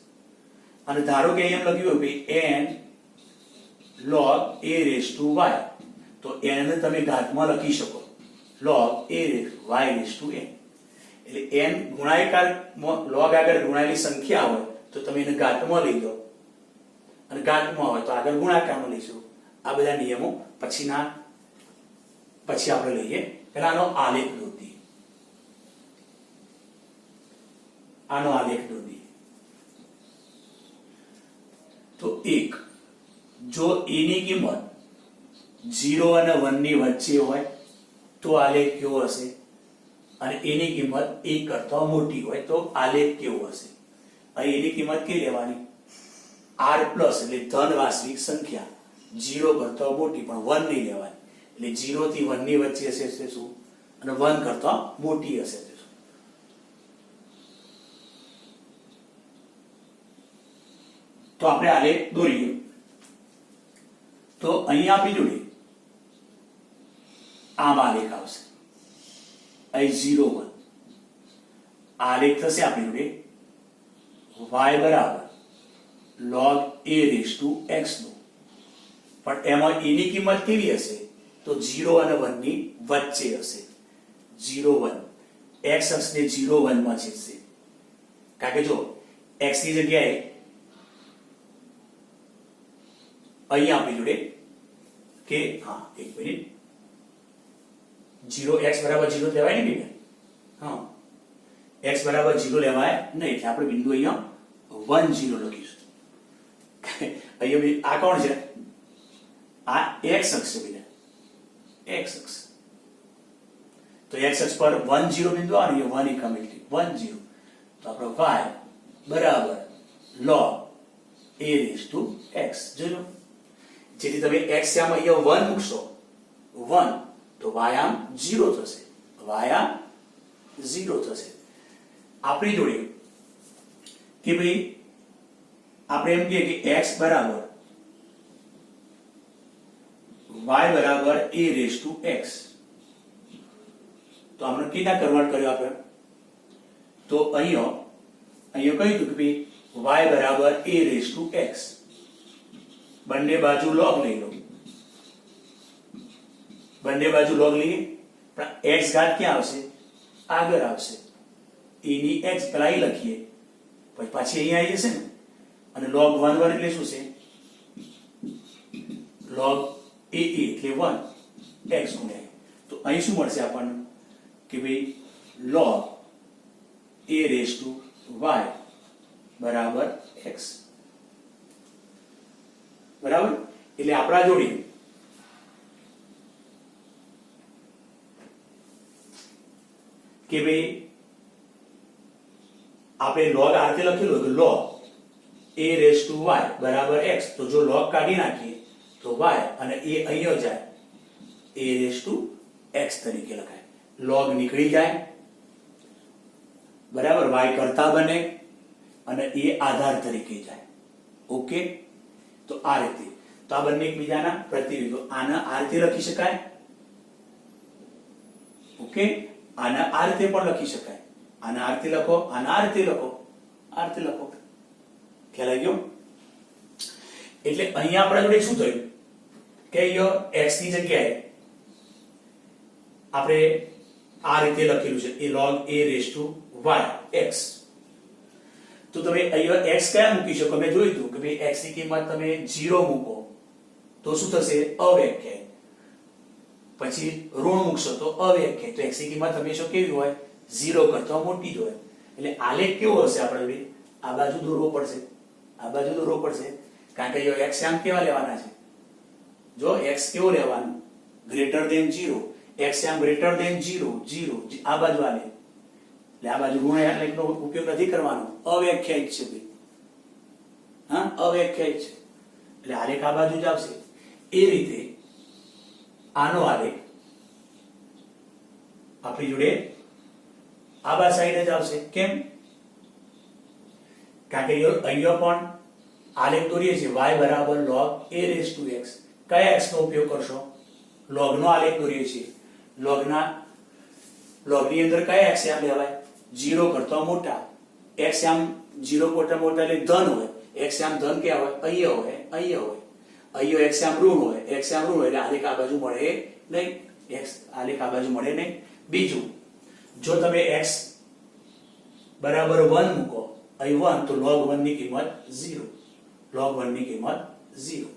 અને ધારો કે અહીંયા લખ્યું હોય n log a raised to y, તો n ને તમે ઘાતમાં લખી શકો log a raised y raised to n. એટલે n ગુણાકાર log આગળ ગુણાયેલી સંખ્યા હોય તો તમે એને ઘાતમાં લઈ દો અને ઘાતમાં હોય તો આગળ ગુણાકારમાં લઈશું. આ બધા નિયમો પછી આપણે લઈએ. પહેલા આનો આલેખ દોરીએ. આનો આલેખ દોરીએ તો 1 જો a ની કિંમત 0 અને 1 ની વચ્ચે હોય તો આલેખ કેવો હશે? અને a ની કિંમત 1 કરતા મોટી હોય તો આલેખ કેવો હશે? અહીં a ની કિંમત કેવી લેવાની? r પ્લસ એટલે ધન વાસ્તવિક સંખ્યા 0 કરતા મોટી, પણ 1 નહીં લેવાની. એટલે 0 થી 1 ની વચ્ચે હશે તે શું, અને 1 કરતા મોટી હશે તે શું. તો આપણે આલેખ દોરીએ. તો અહીંયા આપણી જોડે આમ આલેખ આવશે, અહીં 0 1 આલેખ થશે આપણી જોડે y બરાબર log a raised to x નો. પણ એમાં a ની કિંમત કેવી હશે, તો 0 અને 1 ની વચ્ચે હશે. 0 1 x અક્ષને 0 1 માં છેદશે. કારણ કે જો x ની જગ્યાએ અહીં આપણી જોડે કે હા એક મિનિટ 0 x બરાબર 0 લેવાય ને બેટા, હા x બરાબર 0 લેવાય નહીં, એટલે આપણે બિંદુ અહીંયા 1 0 લખીશું. અહીંયા આ કોણ છે, આ x અક્ષ છે બેટા, x અક્ષ. તો x અક્ષ પર 1 0 બિંદુ આવે, અહીંયા 1 એકમ એટલે 1 0. તો આપણો y બરાબર log a raised to x. જોજો જેથી તમે x આમ અહીંયા 1 મૂકશો 1, તો y આમ 0 થશે, y આમ 0 થશે. આપણી જોડે કે ભાઈ આપણે એમ કહીએ કે x બરાબર y બરાબર a raised to x. તો આપણે કેના કન્વર્ટ કર્યો આપણે, તો અહીંયા કહ્યું કે ભાઈ y બરાબર a raised to x. બંને બાજુ log લઈ લો, બંને બાજુ log લઈએ, પણ x ઘાત ક્યાં આવશે, આગળ આવશે. a ની x પેલા અહીં લખીએ, પછી પાછી અહીંયા આવી જશે ને, અને log 1 1 એટલે શું છે, log a એટલે 1 x ગુણ્યા. તો અહીં શું મળશે આપણને કે ભાઈ log a raised to y બરાબર x. બરાબર, એટલે આપણા જોડે કે ભાઈ આપણે log આ રીતે લખેલું કે log a raised to y બરાબર x. તો જો log કાઢી નાખીએ તો y અને a અહીંયા જાય, a raised to x તરીકે લખાય. log નીકળી જાય, બરાબર, y કરતા બને અને a આધાર તરીકે જાય. ઓકે, તો આ રીતે. તો આ બંને એકબીજાના પ્રતિવિરુદ્ધ. આના આ રીતે લખી શકાય, ઓકે, આના આ રીતે પણ લખી શકાય. આના આ રીતે લખો, આના આ રીતે લખો, આ રીતે લખો. ખ્યાલ આવી ગયો? એટલે અહીંયા આપણા જોડે શું થયું કે અહીંયા x ની જગ્યાએ આપણે આ રીતે લખેલું છે, a log a raised to y x. તો તમે અહીંયા x કયા મૂકી શકો, મેં જોયું હતું કે ભાઈ x ની કિંમત તમે 0 મૂકો તો શું થશે, અવ્યાખ્યાયિત. પછી ઋણ મૂકશો તો અવ્યાખ્યાયિત. તો x ની કિંમત હંમેશા કેવી હોય, 0 કરતા મોટી જ હોય. એટલે આલેખ કેવો હશે, આપણે આ બાજુ દોરવો પડશે, આ બાજુ દોરવો પડશે, કારણ કે x આમ કેવા લેવાના છે, જો x કેવો લેવાનો, ગ્રેટર ધેન 0, x આમ ગ્રેટર ધેન 0 0, આ બાજુ આલે. એટલે આ બાજુ ઋણ આલેખનો ઉપયોગ નથી કરવાનો, અવ્યાખ્યાયિત છે ભાઈ, હા અવ્યાખ્યાયિત છે. એટલે આલેખ આ બાજુ જ આવશે. એ રીતે આનો આલેખ આપણી જોડે આ બા સાઈડ જ આવશે. કેમ? કારણ કે અહીંયા પણ આલેખ દોરીએ છીએ, y બરાબર log a raised to x. કયા x નો ઉપયોગ કરશો, log નો આલેખ દોરીએ છીએ. log ની અંદર કયા x આમ લેવાય, 0 કરતા મોટા. x આમ 0 કરતા મોટા એટલે ધન હોય, x આમ ધન ક્યાં હોય, અહીંયા હોય, અહીંયા હોય. અહીંયા x આમ ઋણ હોય, x આમ ઋણ હોય, એટલે આલેખ આ બાજુ મળે નહીં, x આલેખ આ બાજુ મળે નહીં. બીજું, જો તમે x બરાબર 1 મૂકો, અહીં 1, તો log 1 ની કિંમત 0, log 1 ની કિંમત 0.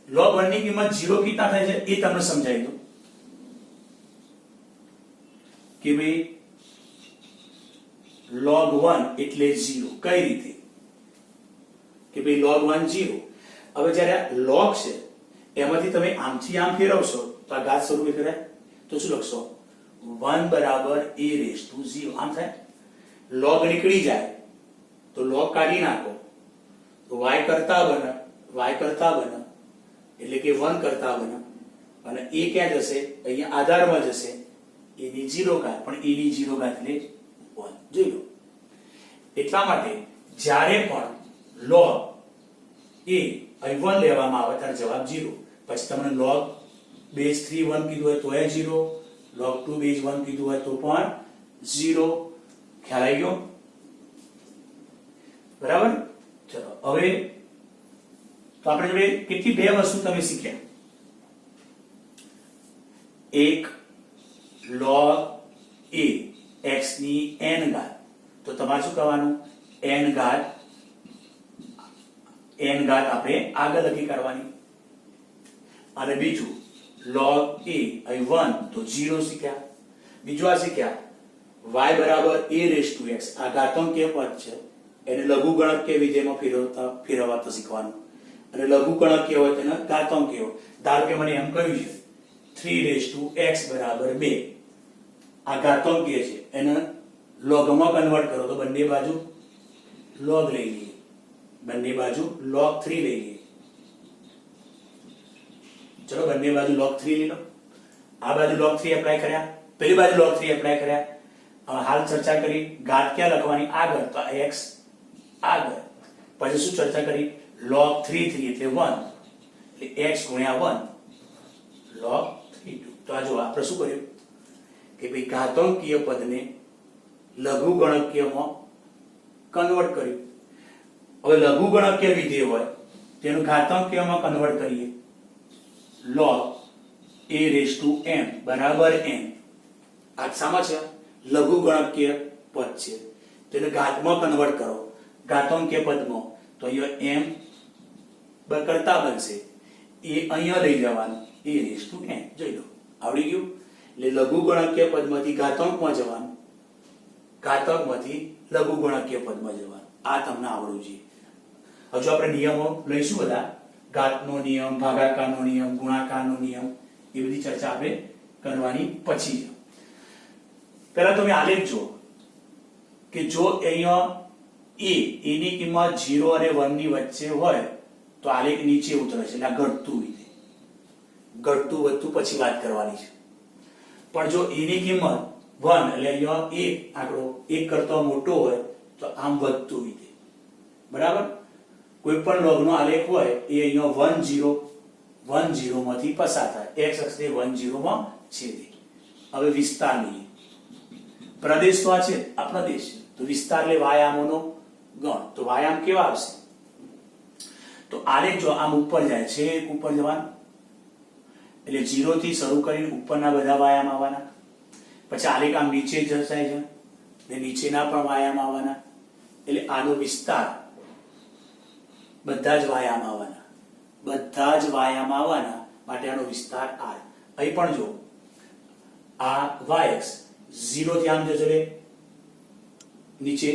log 1 ની કિંમત 0 કેટલા થાય છે એ તમને સમજાવી દઉં કે ભાઈ log 1 એટલે 0. કઈ રીતે કે ભાઈ log 1 0. હવે જ્યારે log છે એમાંથી તમે આમથી આમ ફેરવશો તો આ ઘાત સ્વરૂપે ફેરાય, તો શું લખશો, 1 બરાબર a raised to 0. આમ થાય. log નીકળી જાય તો log કાઢી નાખો તો y કરતા બને, y કરતા બને એટલે કે 1 કરતા બને અને a ક્યાં જશે અહીંયા આધારમાં જશે a ની 0 ઘાત પણ a ની 0 ઘાત એટલે 1 જોઈ લો એટલા માટે જ્યારે પણ log a અહીં 1 લેવામાં આવે ત્યારે જવાબ 0 પછી તમને log base 3 1 કીધું હોય તો એ 0 log 2 base 1 કીધું હોય તો પણ 0 ખ્યાલ આવી ગયો બરાબર ચલો હવે તો આપણે જોડે કેટલી બે વસ્તુ તમે શીખ્યા એક log a x ની n ઘાત તો તમારે શું કરવાનું n ઘાત આપણે આગળ લખી કરવાની અને બીજું log a અહીં 1 તો 0 શીખ્યા બીજું આ શીખ્યા y બરાબર a raised to x આ ઘાતાંકીય પદ છે એને લઘુગણકીય વિધેયમાં ફેરવતા શીખવાનું અને લઘુગણકીય હોય તેને ઘાતાંકીય ધારો કે મને એમ કહ્યું છે 3 raised to x બરાબર 2 આ ઘાતાંકીય છે એને લોગમાં કન્વર્ટ કરો તો બંને બાજુ log લઈ લઈએ બંને બાજુ log 3 લઈ લઈએ ચલો બંને બાજુ log 3 લઈ લો આ બાજુ log 3 એપ્લાય કર્યા પેલી બાજુ log 3 એપ્લાય કર્યા હાલ ચર્ચા કરી ઘાત ક્યાં લખવાની આગળ તો x આગળ પછી શું ચર્ચા કરી log 3 એટલે 1 એટલે x ગુણ્યા 1 log 3 તો આ જો આપણે શું કર્યું કે ભાઈ ઘાતાંકીય પદને લઘુગણકીયમાં કન્વર્ટ કર્યું હવે લઘુગણકીય વિધેય હોય તેનું ઘાતાંકીયમાં કન્વર્ટ કરીએ log a raised to m બરાબર n આ શામાં છે લઘુગણકીય પદ છે તેને ઘાતમાં કન્વર્ટ કરો ઘાતાંકીય પદમાં તો અહીંયા m કરતા બનશે એ અહીંયા લઈ જવાનું a raised to n જોઈ લો આવડી ગયું એટલે લઘુગણકીય પદમાંથી ઘાતાંકમાં જવાનું ઘાતાંકમાંથી લઘુગણકીય પદમાં જવાનું આ તમને આવડવું જોઈએ હજુ આપણે નિયમો લઈશું બધા ઘાતનો નિયમ ભાગાકારનો નિયમ ગુણાકારનો નિયમ એ બધી ચર્ચા આપણે કરવાની પછી છે પહેલા તમે આલેખ જો કે જો અહીંયા a ની કિંમત 0 અને 1 ની વચ્ચે હોય તો આલેખ નીચે ઉતરે છે એટલે આ ઘટતું વિધેય ઘટતું વધતું પછી વાત કરવાની છે પણ જો a ની કિંમત 1 એટલે અહીંયા 1 આંકડો 1 કરતા મોટો હોય તો આમ વધતું વિધેય બરાબર કોઈ પણ લોગનો આલેખ હોય એ અહીંયા 1 0 માંથી પસાર થાય x અક્ષને 1 0 માં છેદે હવે વિસ્તાર લઈએ પ્રદેશ તો આ છે આ પ્રદેશ તો વિસ્તાર એટલે વાયામોનો ગણ તો વાયામ કેવા આવશે તો આલેખ જો આમ ઉપર જાય છે ઉપર જવાનું એટલે 0 થી શરૂ કરીને ઉપરના બધા વાયામ આવવાના પછી આલેખ આમ નીચે જાય છે ને નીચેના પણ વાયામ આવવાના એટલે આનો વિસ્તાર બધા જ વાયામ આવવાના માટે આનો વિસ્તાર r અહીં પણ જો આ yx 0 થી આમ જશે નીચે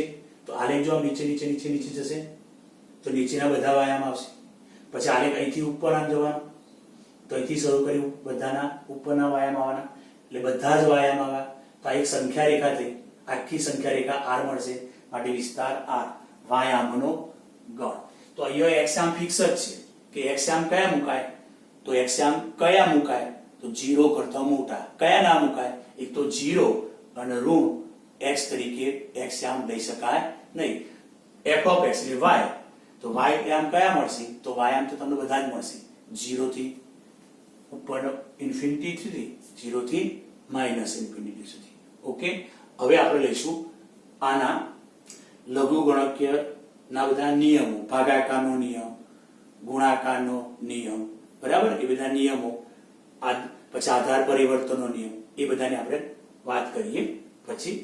તો આલેખ જો આમ નીચે જશે તો નીચેના બધા વાયામ આવશે પછી આલેખ અહીંથી ઉપર આમ જવાનું તો અહીંથી શરૂ કરી બધાના ઉપરના વાયામ આવવાના એટલે બધા જ વાયામ આવ્યા તો આ એક સંખ્યા રેખા થઈ આખી સંખ્યા રેખા r મળશે માટે વિસ્તાર r વાયામનો ગણ તો અહીંયા એક્સામ ફિક્સ જ છે કે એક્સામ કયા મુકાય તો એક્સામ કયા મુકાય તો 0 કરતા મોટા કયા ના મુકાય એક તો 0 અને ઋણ x તરીકે એક્સામ લઈ શકાય નહીં f of x એટલે y તો y આમ કયા મળશે તો y આમ તો તમને બધા જ મળશે 0 થી ઉપર ઇન્ફિનિટી સુધી 0 થી માઈનસ ઇન્ફિનિટી સુધી ઓકે હવે આપણે લઈશું આના લઘુગણકીય ના બધા નિયમો ભાગાકારનો નિયમ ગુણાકારનો નિયમ બરાબર એ બધા નિયમો પછી આધાર પરિવર્તનનો નિયમ એ બધાની આપણે વાત કરીએ પછી